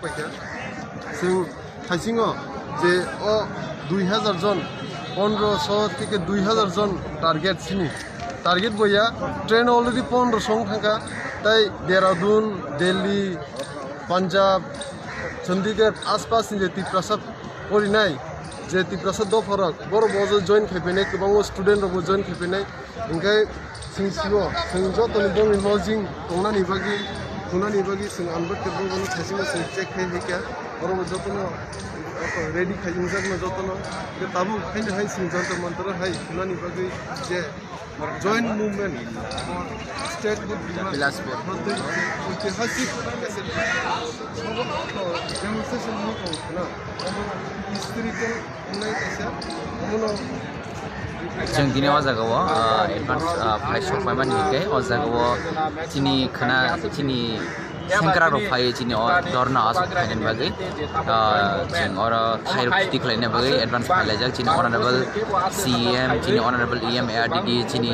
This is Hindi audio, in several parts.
पाइखा जों खायसिङो जे 2000 जन 1500 থেকে 2000 জন টার্গেট সিনি টার্গেট বইয়া ট্রেন অলরেডি 1500 থাকা তাই দেরাদুন দিল্লি পাঞ্জাব চণ্ডীগড় आसपास যে তিপ্রাসাদ পরিনাই যে তিপ্রাসাদ দফরক বড় বড় জয়েন খাইফেনাই गोबां स्टूडेंट रबो जॉइन खाइफेनाय ओंखाय जों सिङो जों जतनि बङ इनभल्जिं दंनानि बागि जों आनबोट केबो खायसिङो जों चेक खाइहिका बरबो जतनो रेडी खाइजिं जागनो जतनो बे ताबु खाइनो हाय जों जन्तर मन्तर हाय खुनानि बागि जे joint movement state good Bilaspur ऐतिहासिक डेमोन्स्ट्रेशन ना हिस्टोरिकल होननाय ऐसा उनाव जों दिनै अजागाव एडभान्स फ्लाइट सफायमान हिकै अजागाव चिनि खाना चिनि सेंक्रा रफाय चिनि दरना आस फाइनन बागै जों और थाइर खुति खलायनाय बागै एडभान्स फाइलायजाक चिनि अनारेबल सीएम चिनि अनारेबल ईएम एआरडीडी चिनि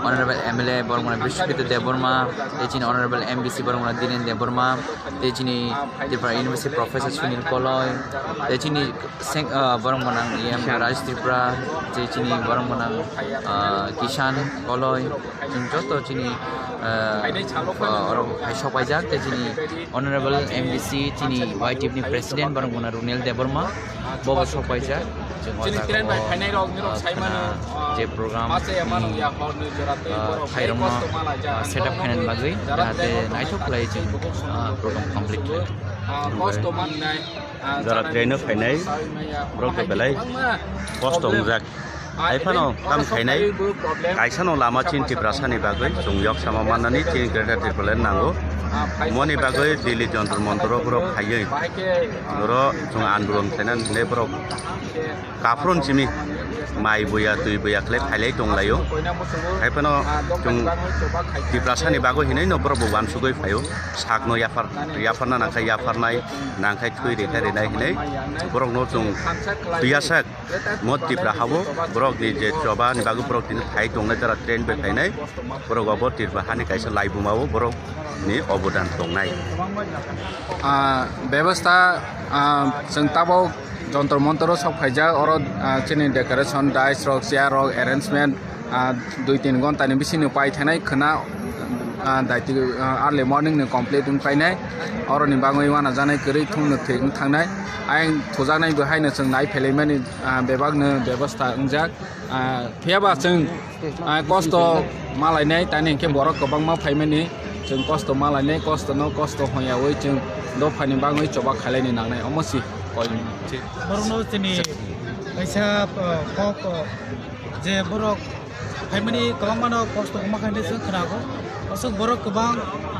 अनारेबल एमएलए बरमना बिश्वकित देबबर्मा चिनि अनारेबल एमबीसी बरमना दिनेन देबबर्मा चिनि त्रिपुरा यूनिवर्सिटी प्रोफेसर सुनील कलय चिनि बरमना ईएम राज त्रिपुरा चिनि बरमना किसान कलय जों जत चिनि और सफायजाक चिनि Honorable MDC Chini YTFनि President Barangona Runel Deborma Bobo Sopaija जे program Thairama setup खायनायनि बागै जाहाथे नायथ'ख्लाय जों program complete जरा ट्रेन फैनाय ब्रके बेलाय कष्ट जाक आइफानो काम खायनाय कायसानो लामा चिन्ति प्रासानि बागै जों यक सामा माननानै चिन ग्रेटार ट्रिपलेन नांगौ मनि बागै दिल्ली जन्तर मन्तरफोराव फायै र जों आन्दोलन खालामनानै फोराव काफ्रन सिमि माइ बोया दुइ बोया खालाय फायलाय दंलायो खायफानो जों दिप्रासानि बागै हिनै नफोराव वानसुगै फायो सागनो याफारना नाखाय याफारनाय नांखाय थुइ रेखाय रेनाय हिनै बरक न जों दुयासाक मत दिप्रा हाबो बरक नि जे जबानि बागै बरक दिन थाय दंनाय जरा ट्रेन बे फायनाय बरक अबो दिप्रा हानि कायसा लाइबुमावो बरक नि अबदान दंनाय व्यवस्था जों ताबाव जन्तर मन्तर सब फाइजा और चिनि डेकोरेशन डाइस रक चेयर रक अरेंजमेंट 2-3 घन्टानि बिसिनि पाइ थानाय खोना दाइति अर्ली मर्निं नि कमप्लीट पाइनाय और नि बाङै वाना जानाय गरै थुंनो थें थांनाय आइ थजानाय बहायनो जों नाय फेलेमानि बेबागनो व्यवस्था अंजाक फेयाबा जों कष्ट मालायनाय तानि के बरक गोबां मा फाइमानि जों कष्ट मालायनाय कष्ट न कष्ट होयावै जों दफानि बाङै चबा खालायनि नांनाय अमसि बरनो चिनि ऐसा कक जे बरक फाइमानि गोबां मानो कष्ट माखायनो जों खोनागौ असक बरक गोबां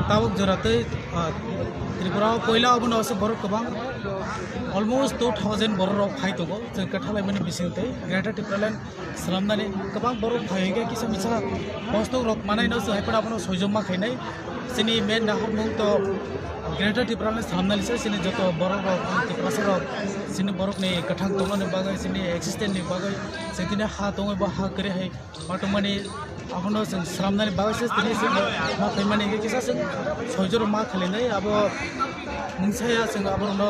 ताबक जरातै त्रिपुरा पहिला अबनो असक बरक गोबां अलमोस्ट 2000 बरक फाइ दङ जों कथालायमानि बिसिंतै ग्रेटार टिप्रालेन सलामनानै गोबां बरक फाइगा किसा मिसा कष्ट रक मानायनो जों हायफोर आपनो सयजम माखायनाय सिनि मेन नाहर मुं तो ग्रेटार टिप्रालेन सलामनालिसै सिनि जतो बरक टिप्रासरक सिनि बरकनि कथां दङनि बागै सिनि एक्सिस्टेन्टनि बागै जोंनि हा दङ बा हा करे है माटमानि आफनो जों सलामनानै बागैसो दिनै जों मा फैमानि किसा जों सयजर मा खालायनाय आबो नोंसाया जों आबनो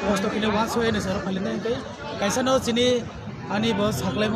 कष्ट किने वान सयने सर खालायनाय कायसानो सिनि आनि बस साख्लाय